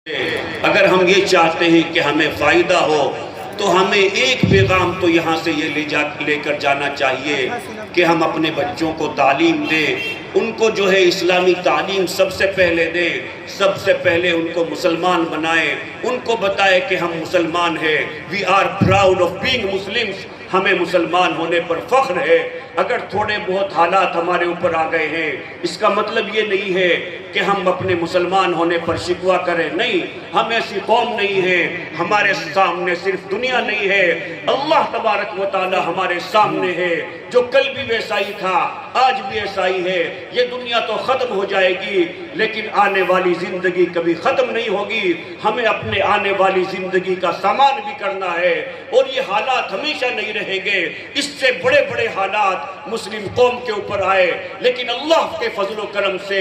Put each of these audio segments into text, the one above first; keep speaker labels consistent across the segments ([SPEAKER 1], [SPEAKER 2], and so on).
[SPEAKER 1] اگر ہم یہ چاہتے ہیں کہ ہمیں فائدہ ہو تو ہمیں ایک پیغام تو یہاں سے یہ لے کر جانا چاہیے کہ ہم اپنے بچوں کو تعلیم دیں، ان کو جو ہے اسلامی تعلیم سب سے پہلے دیں، سب سے پہلے ان کو مسلمان بنائیں، ان کو بتائیں کہ ہم مسلمان ہیں، we are proud of being Muslims، ہمیں مسلمان ہونے پر فخر ہے۔ اگر تھوڑے بہت حالات ہمارے اوپر آ گئے ہیں، اس کا مطلب یہ نہیں ہے کہ ہم اپنے مسلمان ہونے پر شکوہ کریں، نہیں، ہم ایسی قوم نہیں ہے، ہمارے سامنے صرف دنیا نہیں ہے، اللہ تبارک و تعالی ہمارے سامنے ہے، جو کل بھی ویسا ہی تھا آج بھی ایسا ہی ہے۔ یہ دنیا تو ختم ہو جائے گی لیکن آنے والی زندگی کبھی ختم نہیں ہوگی، ہمیں اپنے آنے والی زندگی کا سامان بھی کرنا ہے، اور یہ حالات ہمیشہ نہیں رہیں گے۔ اس سے بڑے بڑے حالات مسلم قوم کے اوپر آئے لیکن اللہ کے فضل و کرم سے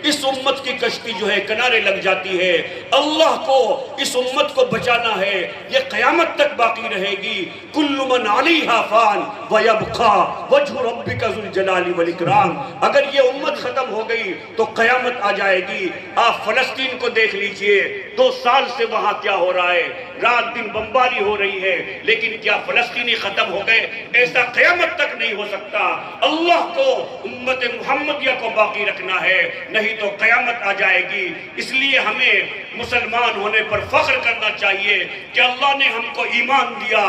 [SPEAKER 1] اس امت کی کشتی جو ہے کنارے لگ جاتی ہے۔ اللہ کو اس امت کو بچانا ہے، یہ قیامت تک باقی رہے گی۔ کل من علیہا فان ویبقا وجہ ربک ذو الجلال والاکرام۔ اگر یہ امت ختم ہو گئی تو قیامت آ جائے گی۔ آپ فلسطین کو دیکھ لیجئے، 2 سال سے وہاں کیا ہو رہا ہے، رات دن بمباری ہو رہی ہے، لیکن کیا فلسطینی ختم ہو گئے؟ ایسا قیامت تک نہیں ہو سکتا۔ اللہ کو امت محمدیہ کو باقی رکھنا ہے، نہیں تو قیامت آ جائے گی۔ اس لیے ہمیں مسلمان ہونے پر فخر کرنا چاہیے کہ اللہ نے ہم کو ایمان دیا،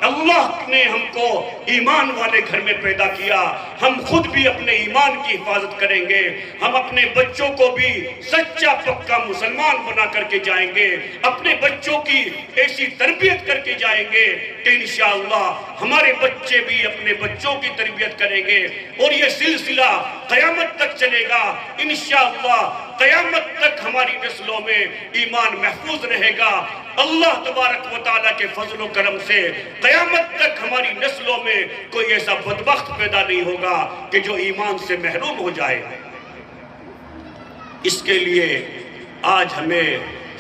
[SPEAKER 1] اللہ نے ہم کو ایمان والے گھر میں پیدا کیا۔ ہم خود بھی اپنے ایمان کی حفاظت کریں گے، ہم اپنے بچوں کو بھی سچا پکا مسلمان بنا کر کے جائیں گے، اپنے بچوں کی ایسی تربیت کر کے جائیں گے کہ انشاءاللہ ہمارے بچے بھی اپنے بچوں کی تربیت کریں گے، اور یہ سلسلہ قیامت تک چلے گا۔ انشاءاللہ قیامت تک ہماری نسلوں میں ایمان محفوظ رہے گا۔ اللہ تبارک و تعالیٰ کے فضل و کرم سے قیامت تک ہماری نسلوں میں کوئی ایسا بدبخت پیدا نہیں ہوگا کہ جو ایمان سے محروم ہو جائے۔ اس کے لیے آج ہمیں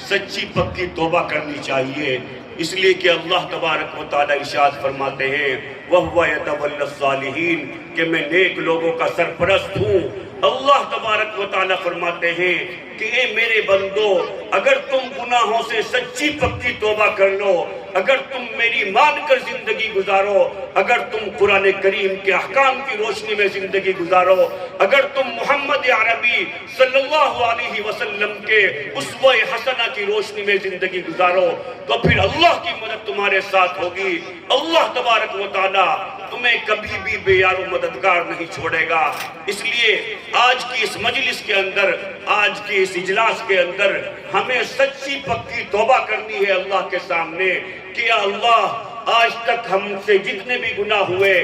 [SPEAKER 1] سچی پکی توبہ کرنی چاہیے، اس لیے کہ اللہ تبارک و تعالیٰ ارشاد فرماتے ہیں وَهُوَ يَتَوَلَّى الصَّالِحِينَ کہ میں نیک لوگوں کا سرپرست ہوں۔ اللہ تبارک و تعالیٰ فرماتے ہیں کہ اے میرے بندو، اگر تم گناہوں سے سچی پکی توبہ کر لو، اگر تم میری مان کر زندگی گزارو، اگر تم قرآن کریم کے احکام کی روشنی میں زندگی گزارو، اگر تم محمد عربی صلی اللہ علیہ وسلم کے اسوہ حسنہ کی روشنی میں زندگی گزارو، تو پھر اللہ کی مدد تمہارے ساتھ ہوگی۔ اللہ تبارک و تعالیٰ تمہیں کبھی بھی بے یار و مددگار نہیں چھوڑے گا۔ اس لیے آج کی اس مجلس کے اندر، آج کی اس اجلاس کے اندر ہمیں سچی پکی توبہ کرنی ہے اللہ کے سامنے کہ یا اللہ آج تک ہم سے جتنے بھی گناہ ہوئے،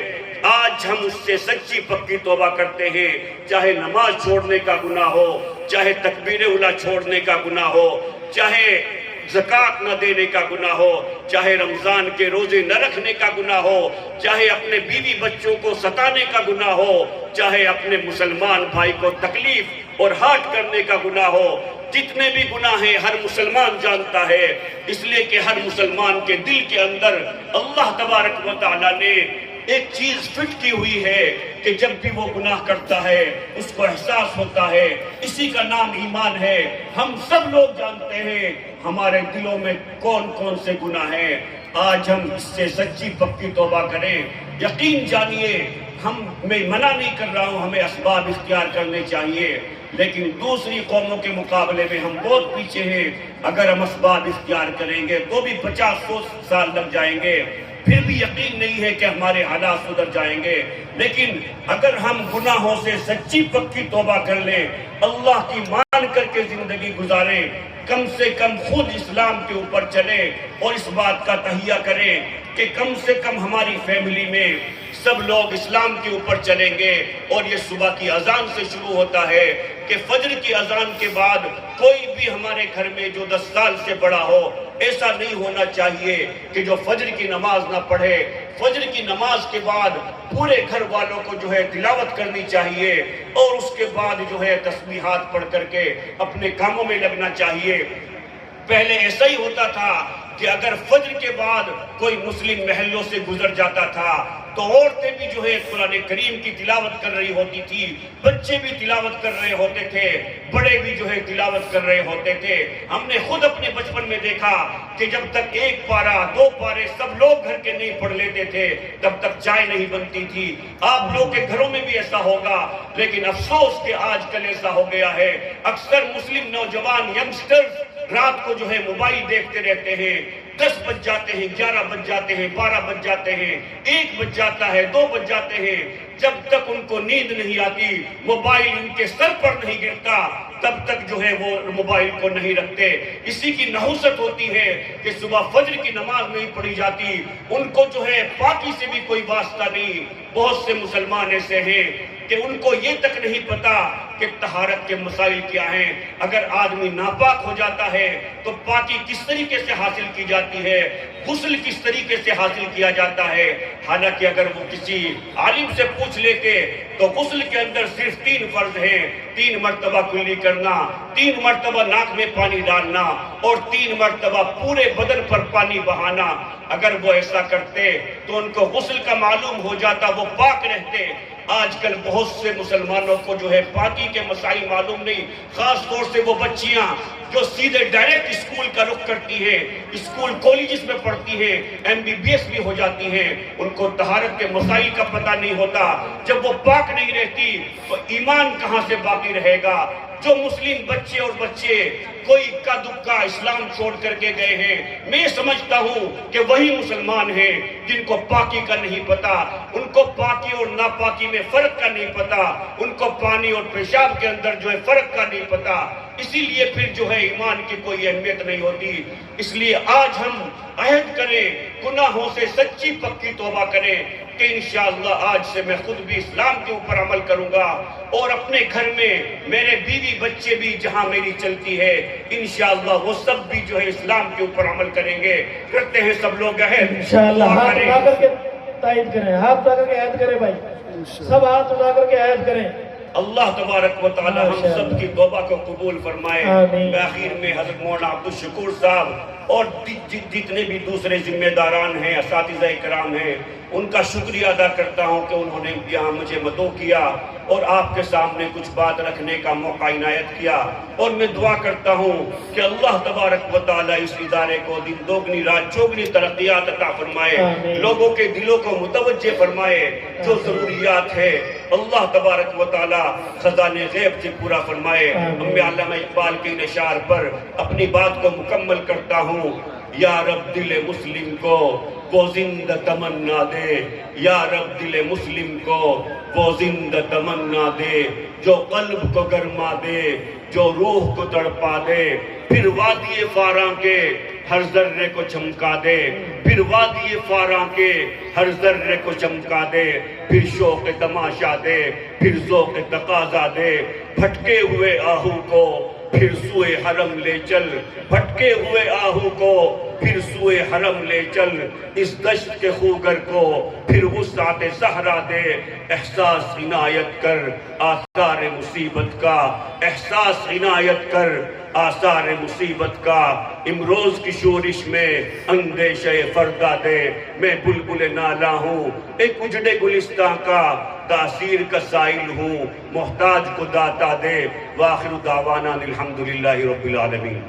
[SPEAKER 1] آج ہم اس سے سچی پکی توبہ کرتے ہیں، چاہے نماز چھوڑنے کا گناہ ہو، چاہے تکبیر اولیٰ چھوڑنے کا گناہ ہو، چاہے زکوٰۃ نہ دینے کا گناہ ہو، چاہے رمضان کے روزے نہ رکھنے کا گناہ ہو، چاہے اپنے بیوی بچوں کو ستانے کا گناہ ہو، چاہے اپنے مسلمان بھائی کو تکلیف اور ہارٹ کرنے کا گناہ ہو۔ جتنے بھی گناہ ہیں ہر مسلمان جانتا ہے، اس لیے کہ ہر مسلمان کے دل کے اندر اللہ تبارک و تعالیٰ نے ایک چیز فٹ کی ہوئی ہے کہ جب بھی وہ گناہ کرتا ہے اس کو احساس ہوتا ہے، اسی کا نام ایمان ہے۔ ہم سب لوگ جانتے ہیں ہمارے دلوں میں کون کون سے گناہ ہیں، آج ہم اس سے سچی پکی توبہ کریں۔ یقین جانیے میں منع نہیں کر رہا ہوں، ہمیں اسباب اختیار کرنے چاہیے، لیکن دوسری قوموں کے مقابلے میں ہم بہت پیچھے ہیں۔ اگر ہم اسباب اختیار کریں گے تو بھی 50-100 سال لگ جائیں گے، پھر بھی یقین نہیں ہے کہ ہمارے حالات سدھر جائیں گے۔ لیکن اگر ہم گناہوں سے سچی پکی توبہ کر لیں، اللہ کی مان کر کے زندگی گزاریں، کم سے کم خود اسلام کے اوپر چلیں اور اس بات کا تہیہ کریں کہ کم سے کم ہماری فیملی میں سب لوگ اسلام کے اوپر چلیں گے۔ اور یہ صبح کی اذان سے شروع ہوتا ہے کہ فجر کی اذان کے بعد کوئی بھی ہمارے گھر میں جو 10 سال سے بڑا ہو، ایسا نہیں ہونا چاہیے کہ جو فجر کی نماز نہ پڑھے۔ فجر کی نماز کے بعد پورے گھر والوں کو جو ہے تلاوت کرنی چاہیے، اور اس کے بعد جو ہے تسبیحات پڑھ کر کے اپنے کاموں میں لگنا چاہیے۔ پہلے ایسا ہی ہوتا تھا کہ اگر فجر کے بعد کوئی مسلم محلوں سے گزر جاتا تھا تو عورتیں بھی جو ہے قرآن کریم کی تلاوت کر رہی ہوتی تھی، بچے بھی تلاوت کر رہے ہوتے تھے، بڑے بھی جو ہے تلاوت کر رہے ہوتے تھے۔ ہم نے خود اپنے بچپن میں دیکھا کہ جب تک 1 پارہ 2 پارے سب لوگ گھر کے نہیں پڑھ لیتے تھے تب تک چائے نہیں بنتی تھی۔ آپ لوگ کے گھروں میں بھی ایسا ہوگا، لیکن افسوس کہ آج کل ایسا ہو گیا ہے، اکثر مسلم نوجوان ینگسٹرز رات کو جو ہے موبائل دیکھتے رہتے ہیں، 10 بج جاتے ہیں، 11 بج جاتے ہیں، 12 بج جاتے ہیں، 1 بج جاتا ہے، 2 بج جاتے ہیں۔ جب تک ان کو نیند نہیں آتی، موبائل ان کے سر پر نہیں گرتا، تب تک جو ہے وہ موبائل کو نہیں رکھتے۔ اسی کی نحوست ہوتی ہے کہ صبح فجر کی نماز نہیں پڑھی جاتی، ان کو جو ہے پاکی سے بھی کوئی واسطہ نہیں۔ بہت سے مسلمان ایسے ہیں کہ ان کو یہ تک نہیں پتا کہ طہارت کے مسائل کیا ہیں۔ اگر آدمی ناپاک ہو جاتا ہے تو پاکی کس طریقے سے حاصل کی جاتی ہے، غسل کس طریقے سے حاصل کیا جاتا ہے۔ حالانکہ اگر وہ کسی عالم سے پوچھ لیتے تو غسل کے اندر صرف 3 فرض ہیں: 3 مرتبہ کلی کرنا، 3 مرتبہ ناک میں پانی ڈالنا اور 3 مرتبہ پورے بدن پر پانی بہانا۔ اگر وہ ایسا کرتے تو ان کو غسل کا معلوم ہو جاتا، وہ پاک رہتے۔ آج کل بہت سے مسلمانوں کو جو ہے پاکی کے مسائل معلوم نہیں، خاص طور سے وہ بچیاں جو سیدھے ڈائریکٹ اسکول کا رخ کرتی ہیں، اسکول کالجز میں پڑھتی ہیں، MBBS بھی ہو جاتی ہیں، ان کو طہارت کے مسائل کا پتہ نہیں ہوتا۔ جب وہ پاک نہیں رہتی تو ایمان کہاں سے باقی رہے گا؟ جو مسلم بچے اور بچے کوئی اکا دکا اسلام چھوڑ کر کے گئے ہیں، میں سمجھتا ہوں کہ وہی مسلمان ہیں جن کو پاکی کا نہیں پتا، ان کو پاکی اور ناپاکی میں فرق کا نہیں پتا، ان کو پانی اور پیشاب کے اندر جو ہے فرق کا نہیں پتا۔ اسی لیے پھر جو ہے ایمان کی کوئی اہمیت نہیں ہوتی۔ اس لیے آج ہم عہد کریں، گناہوں سے سچی پکی توبہ کریں کہ انشاءاللہ آج سے میں خود بھی اسلام کے اوپر عمل کروں گا، اور اپنے گھر میں میرے بیوی بچے بھی جہاں میری چلتی ہے انشاءاللہ وہ سب بھی جو ہے اسلام کے اوپر عمل کریں گے۔ کرتے ہیں سب لوگ عہد؟
[SPEAKER 2] انشاءاللہ ہاتھ اٹھا کر کے تائید کریں، ہاتھ اٹھا کر کے عہد کریں بھائی، سب ہاتھ اٹھا کر کے عہد کریں۔
[SPEAKER 1] اللہ تبارک و تعالی ہم سب کی توبہ کو قبول فرمائے۔ میں آخر میں حضرت مولانا عبدالشکور صاحب اور جتنے بھی دوسرے ذمہ داران ہیں، اساتذہ کرام ہیں، ان کا شکریہ ادا کرتا ہوں کہ انہوں نے یہاں مجھے مدعو کیا اور آپ کے سامنے کچھ بات رکھنے کا موقع عنایت کیا، اور میں دعا کرتا ہوں کہ اللہ تبارک و تعالی اس ادارے کو دن دوگنی رات چوگنی ترقیات عطا فرمائے، لوگوں کے دلوں کو متوجہ فرمائے، جو ضروریات ہے اللہ تبارک و تعالی خزانے غیب سے پورا فرمائے۔ میں علامہ اقبال کے اشعار پر اپنی بات کو مکمل کرتا ہوں۔ یا رب دل مسلم کو وہ زندہ تمنا دے، یا رب دل مسلم کو وہ زندہ تمنا دے، جو قلب کو گرما دے، جو روح کو تڑپا دے، پھر وادی فاراں کے ہر ذرے کو چمکا دے، پھر وادی فاراں کے ہر ذرے کو چمکا دے، پھر شوق تماشا دے، پھر ذوق تقاضا دے، بھٹکے ہوئے آہو کو پھر سوئے حرم لے چل، بھٹکے ہوئے آہو کو پھر سوئے حرم لے چل، اس دشت کے خوگر کو پھر وسعت صحرا دے، احساس عنایت کر آثار مصیبت کا، احساس عنایت کر آثار مصیبت کا، امروز کی شورش میں اندیشہ فردا دے، میں بلبل نالا ہوں ایک اجڑے گلستان کا، تاثیر کا سائل ہوں محتاج کو داتا دے۔ وآخر دعوانا الحمدللہ رب العالمین۔